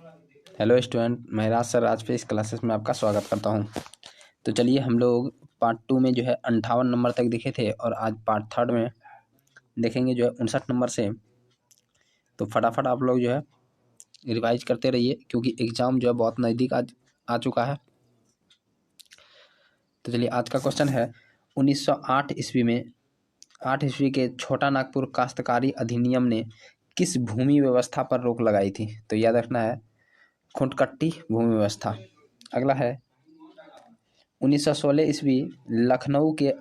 Hello student, मैं राज sir आज पे इस क्लासेस में आपका स्वागत करता हूं। तो चलिए हम लोग पार्ट 2 में जो है 58 नंबर तक देखे थे और आज पार्ट 3 में देखेंगे जो है 59 नंबर से। तो फटाफट आप लोग जो है रिवाइज करते रहिए क्योंकि एग्ज़ाम जो है बहुत नज़दीक आ चुका है। तो चलिए आज का क्वेश्चन है 1908 ईस्वी में 8 ईस्वी के छोटा नागपुर काश्तकारी अधिनियम ने किस भूमि व्यवस्था पर रोक लगाई थी? तो याद रखना है खुंटकट्टी भूमि व्यवस्था। अगला है 1916 ईस्वी लखनऊ के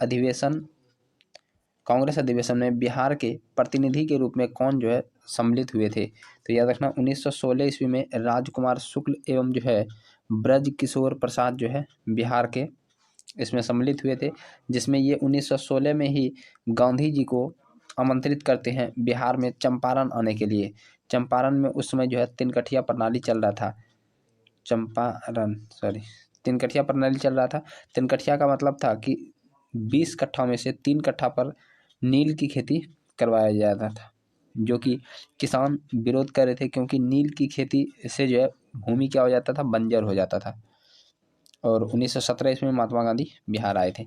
कांग्रेस अधिवेशन में बिहार के प्रतिनिधि के रूप में कौन जो है सम्मिलित हुए थे? तो याद रखना 1916 ईस्वी में राजकुमार शुक्ल एवं जो है ब्रज किशोर प्रसाद जो है बिहार के इसमें सम्मिलित हुए थे, जिसमें ये 1916 में ही गांधी जी को आमंत्रित करते हैं बिहार में चंपारण आने के लिए। चंपारण में उस समय जो है तिनकठिया प्रणाली चल रहा था। तिनकठिया प्रणाली चल रहा था। तिनकठिया का मतलब था कि 20 कट्ठा में से 3 कट्ठा पर नील की खेती करवाया जाता था, जो कि किसान विरोध कर रहे थे क्योंकि नील की खेती से जो है भूमि क्या हो जाता था, बंजर हो जाता था। और 1917 ईस्वी में महात्मा गांधी बिहार आए थे।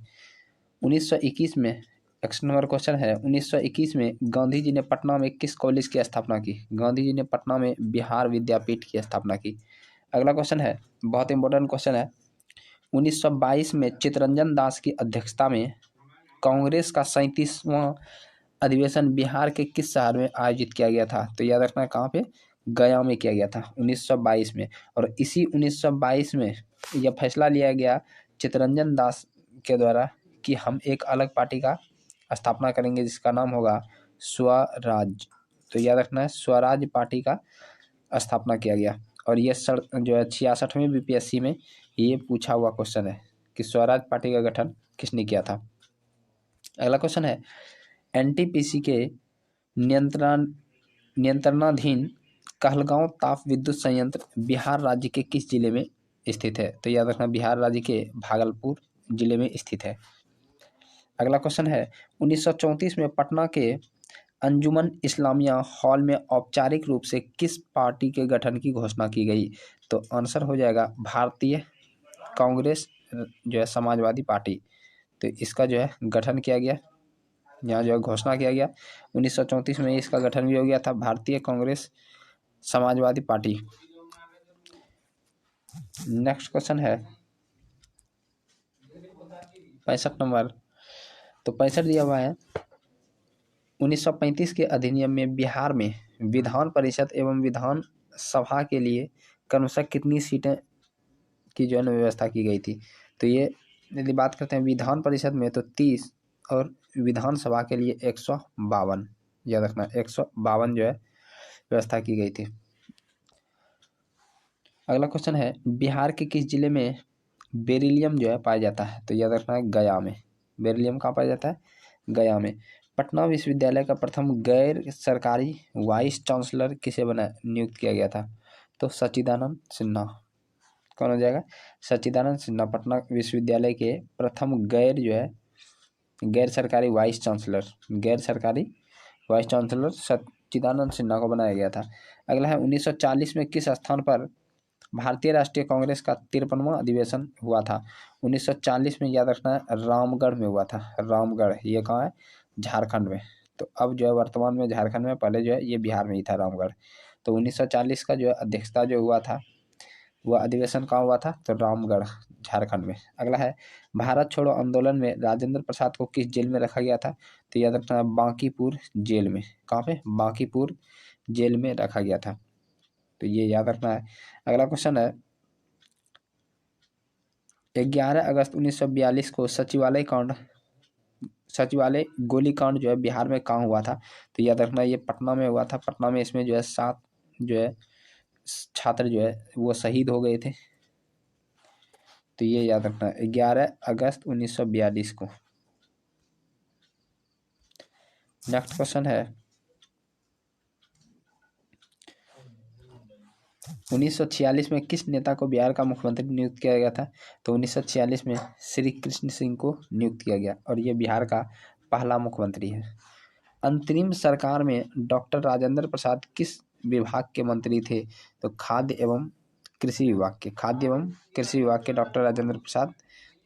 1921 में एक्शन नंबर क्वेश्चन है 1921 में गांधी जी ने पटना में किस कॉलेज की स्थापना की? गांधी जी ने पटना में बिहार विद्यापीठ की स्थापना की। अगला क्वेश्चन है, बहुत इंपॉर्टेंट क्वेश्चन है, 1922 में चित्तरंजन दास की अध्यक्षता में कांग्रेस का 37वां अधिवेशन बिहार के किस शहर में आयोजित किया गया था? तो याद रखना कहाँ पे, गया में किया गया था 1922 में। और इसी 1922 में यह फैसला लिया गया चित्तरंजन दास के द्वारा कि हम एक अलग पार्टी का स्थापना करेंगे जिसका नाम होगा स्वराज। तो याद रखना है स्वराज पार्टी का स्थापना किया गया। और ये जो है 66वें बीपीएससी में ये पूछा हुआ क्वेश्चन है कि स्वराज पार्टी का गठन किसने किया था। अगला क्वेश्चन है एनटीपीसी के नियंत्रणाधीन कहलगांव ताप विद्युत संयंत्र बिहार राज्य के किस जिले में स्थित है? तो याद रखना बिहार राज्य के भागलपुर जिले में स्थित है। अगला क्वेश्चन है 1934 में पटना के अंजुमन इस्लामिया हॉल में औपचारिक रूप से किस पार्टी के गठन की घोषणा की गई? तो आंसर हो जाएगा भारतीय कांग्रेस जो है समाजवादी पार्टी। तो इसका जो है गठन किया गया, यहाँ जो है घोषणा किया गया 1934 में इसका गठन भी हो गया था, भारतीय Congress Samajwadi party. Next question है 65 नंबर। तो 65 दिया हुआ है 1935 के अधिनियम में बिहार में विधान परिषद एवं विधान सभा के लिए क्रमशः कितनी सीटें की जो है व्यवस्था की गई थी? तो ये यदि बात करते हैं विधान परिषद में तो 30 और विधानसभा के लिए 152, याद रखना 152 जो है व्यवस्था की गई थी। अगला क्वेश्चन है बिहार के किस जिले में बेरिलियम जो है पाया जाता है? तो याद रखना है गया में। बेरिलियम कहाँ पाया जाता है? गया में। पटना विश्वविद्यालय का प्रथम गैर सरकारी वाइस चांसलर किसे नियुक्त किया गया था? तो सच्चिदानंद सिन्हा। कौन हो जाएगा? सच्चिदानंद सिन्हा पटना विश्वविद्यालय के प्रथम गैर सरकारी वाइस चांसलर सच्चिदानंद सिन्हा को बनाया गया था। अगला है 1940 में किस स्थान पर भारतीय राष्ट्रीय कांग्रेस का 53वां अधिवेशन हुआ था? 1940 में याद रखना है रामगढ़ में हुआ था। रामगढ़ ये कहाँ है? झारखंड में। तो अब जो है वर्तमान में झारखंड में, पहले जो है ये बिहार में ही था रामगढ़। तो 1940 का जो है अध्यक्षता जो हुआ था वह अधिवेशन कहाँ हुआ था? तो रामगढ़ झारखंड में। अगला है भारत छोड़ो आंदोलन में राजेंद्र प्रसाद को किस जेल में रखा गया था? तो याद रखना है बांकीपुर जेल में। कहाँ पे? बांकीपुर जेल में रखा गया था। तो ये याद रखना है। अगला क्वेश्चन है 11 अगस्त 1942 को सचिवालय गोलीकांड जो है बिहार में कहाँ हुआ था? तो याद रखना ये पटना में हुआ था। पटना में इसमें जो है 7 जो है छात्र जो है वो शहीद हो गए थे। तो ये याद रखना 11 अगस्त 1942 को। नेक्स्ट क्वेश्चन है 1946 में किस नेता को बिहार का मुख्यमंत्री नियुक्त किया गया था? तो 1946 में श्री कृष्ण सिंह को नियुक्त किया गया और ये बिहार का पहला मुख्यमंत्री है। अंतरिम सरकार में डॉक्टर राजेंद्र प्रसाद किस विभाग के मंत्री थे? तो खाद्य एवं कृषि विभाग के डॉक्टर राजेंद्र प्रसाद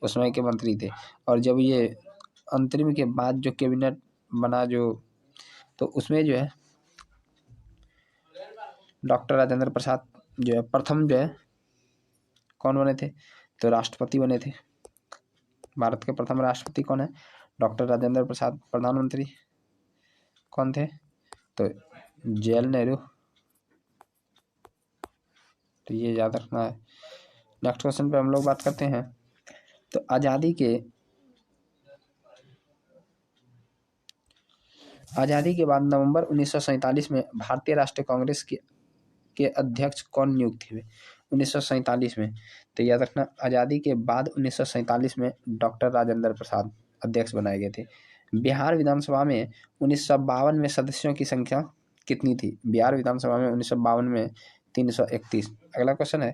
उस समय के मंत्री थे। और जब ये अंतरिम के बाद जो कैबिनेट बना तो उसमें जो है डॉक्टर राजेंद्र प्रसाद जो है प्रथम जो है कौन बने थे? तो राष्ट्रपति बने थे। भारत के प्रथम राष्ट्रपति कौन है? डॉक्टर राजेंद्र प्रसाद। प्रधानमंत्री कौन थे? तो जवाहरलाल नेहरू। तो ये याद रखना है। नेक्स्ट क्वेश्चन पे हम लोग बात करते हैं। तो आज़ादी के बाद नवंबर 1947 में भारतीय राष्ट्रीय कांग्रेस के अध्यक्ष कौन नियुक्त हुए? 1947 में। तो याद रखना, आज़ादी के बाद 1947 में डॉक्टर राजेंद्र प्रसाद अध्यक्ष बनाए गए थे। बिहार विधानसभा में 1952 में सदस्यों की संख्या कितनी थी? बिहार विधानसभा में 1952 में 331। अगला क्वेश्चन है,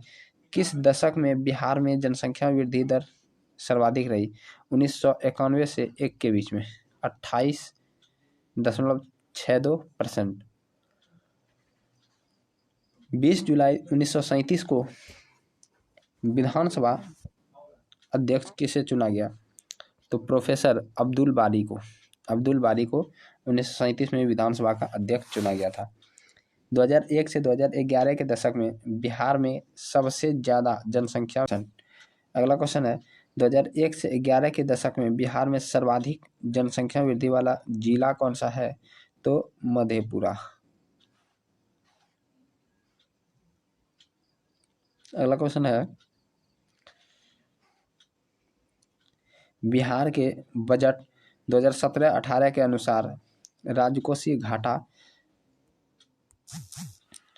किस दशक में बिहार में जनसंख्या वृद्धि दर सर्वाधिक रही? 1991 से 1 के बीच में 28.62%। 20 जुलाई 1937 को विधानसभा अध्यक्ष किसे चुना गया? तो प्रोफेसर अब्दुल बारी को 1937 में विधानसभा का अध्यक्ष चुना गया था। 2001 से 2011 के दशक में बिहार में सबसे ज़्यादा जनसंख्या। अगला क्वेश्चन है, 2001 से 11 के दशक में बिहार में सर्वाधिक जनसंख्या वृद्धि वाला जिला कौन सा है? तो मधेपुरा। अगला क्वेश्चन है, बिहार के बजट 2017-18 के अनुसार राजकोषीय घाटा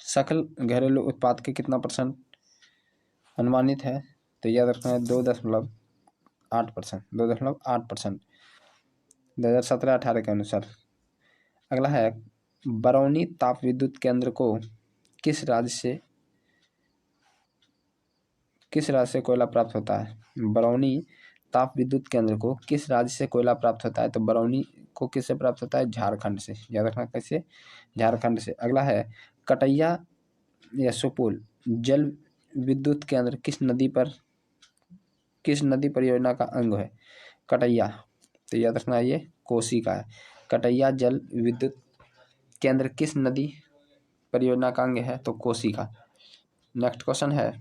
सकल घरेलू उत्पाद के कितना % अनुमानित है? तो याद रखना है 2.8%। 2017-18 के अनुसार। अगला है, बरौनी ताप विद्युत केंद्र को किस राज्य से कोयला प्राप्त होता है? बरौनी ताप विद्युत केंद्र को किस राज्य से कोयला प्राप्त होता है? तो बरौनी को किससे प्राप्त होता है? झारखंड से। याद रखना कैसे? झारखंड से। अगला है, कटैया या सुपुल जल विद्युत केंद्र किस नदी परियोजना का अंग है? कटैया। तो याद रखना ये कोसी का है। कटैया जल विद्युत केंद्र किस नदी परियोजना का अंग है? तो कोसी का। नेक्स्ट क्वेश्चन है,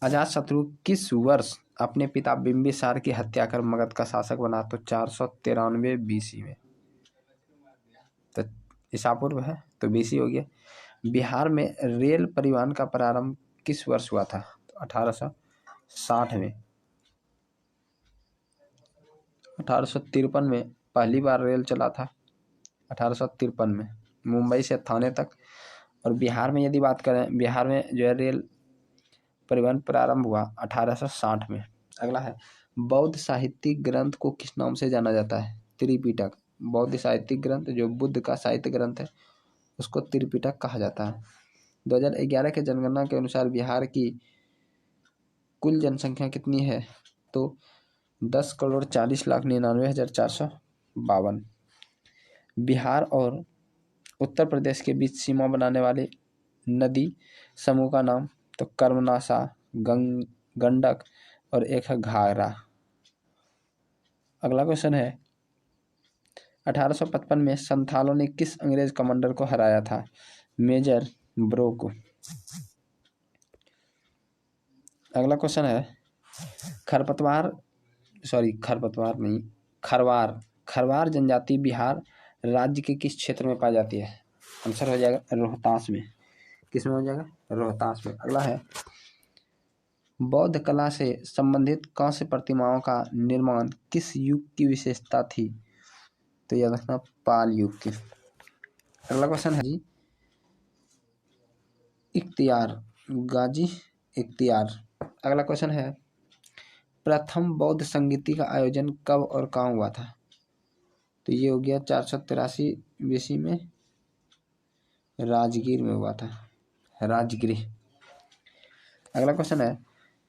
अजातशत्रु किस वर्ष अपने पिता बिंबिसार की हत्या कर मगध का शासक बना? तो 493 BC में। तो ईसा पूर्व है, तो BC हो गया। बिहार में रेल परिवहन का प्रारंभ किस वर्ष हुआ था? तो 1860 में। 1853 में पहली बार रेल चला था। 1853 में मुंबई से थाने तक। और बिहार में यदि बात करें, बिहार में जो है रेल परिवहन प्रारंभ हुआ 1860 में। अगला है, बौद्ध साहित्यिक ग्रंथ को किस नाम से जाना जाता है? त्रिपिटक। बौद्ध साहित्यिक ग्रंथ जो बुद्ध का साहित्य ग्रंथ है उसको त्रिपिटक कहा जाता है। 2011 के जनगणना के अनुसार बिहार की कुल जनसंख्या कितनी है? तो 10,40,99,452। बिहार और उत्तर प्रदेश के बीच सीमा बनाने वाले नदी समूह का नाम? तो कर्मनाशा, गंडक और एक है घाघरा। अगला क्वेश्चन है, 1855 में संथालों ने किस अंग्रेज कमांडर को हराया था? मेजर ब्रो को। अगला क्वेश्चन है, खरवार जनजाति बिहार राज्य के किस क्षेत्र में पाई जाती है? आंसर हो जाएगा रोहतास में। किस में हो जाएगा? रोहतास में। अगला है, बौद्ध कला से संबंधित कांस्य प्रतिमाओं का निर्माण किस युग की विशेषता थी? तो याद रखना पाल युग की। अगला क्वेश्चन है जी, गाजी इख्तियार। अगला क्वेश्चन है, प्रथम बौद्ध संगीति का आयोजन कब और कहाँ हुआ था? तो ये हो गया 483 BC में राजगीर में हुआ था। राजगीर। अगला क्वेश्चन है,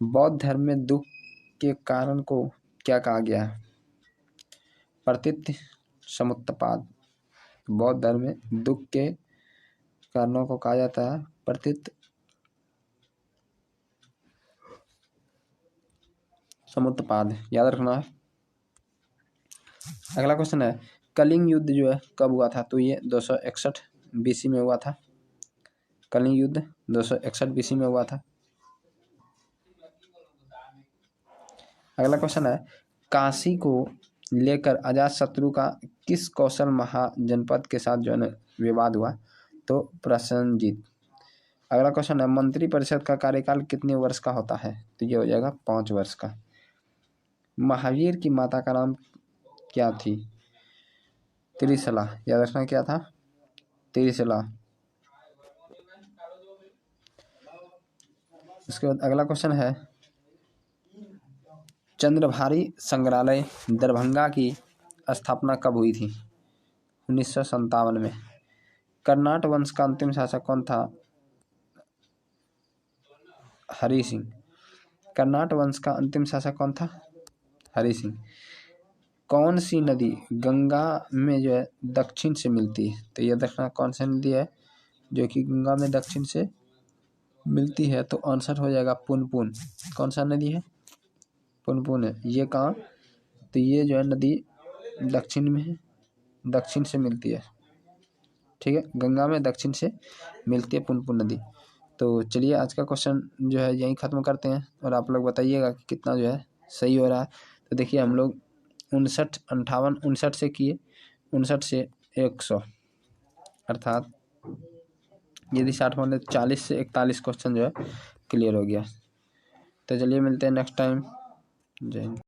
बौद्ध धर्म में दुख के कारण को क्या कहा गया है? प्रतीत समुत्पाद। बौद्ध धर्म में दुख के कारणों को कहा जाता है प्रतीत समुत्पाद, याद रखना है। अगला क्वेश्चन है कलिंग युद्ध जो है कब हुआ था, तो ये 261 BC में हुआ था। कलिंग युद्ध 261 BC में हुआ था। अगला क्वेश्चन है काशी को लेकर अजातशत्रु का किस कौशल महाजनपद के साथ जो है ना विवाद हुआ, तो प्रसेनजीत। अगला क्वेश्चन है मंत्री परिषद का कार्यकाल कितने वर्ष का होता है, तो ये हो जाएगा 5 वर्ष का। महावीर की माता का नाम क्या थी, त्रिशला, याद रखना क्या था, त्रिशला। उसके बाद अगला क्वेश्चन है चंद्रभारी संग्रहालय दरभंगा की स्थापना कब हुई थी, 1957 में। कर्नाट वंश का अंतिम शासक कौन था, हरि सिंह। कर्नाट वंश का अंतिम शासक कौन था, हरि सिंह। कौन सी नदी गंगा में जो है दक्षिण से मिलती है, तो यह देखना कौन सी नदी है जो कि गंगा में दक्षिण से मिलती है, तो आंसर हो जाएगा पुनपुन। कौन सा नदी है, पुनपुन है। ये कहाँ, तो ये जो है नदी दक्षिण में है, दक्षिण से मिलती है, ठीक है, गंगा में दक्षिण से मिलती है पुनपुन नदी। तो चलिए आज का क्वेश्चन जो है यहीं ख़त्म करते हैं और आप लोग बताइएगा कि कितना जो है सही हो रहा है। तो देखिए हम लोग 59, 58, 59 से किए, 59 से 100 अर्थात यदि 60 मान 40 से 41 क्वेश्चन जो है क्लियर हो गया। तो चलिए मिलते हैं नेक्स्ट टाइम। जय हिंद।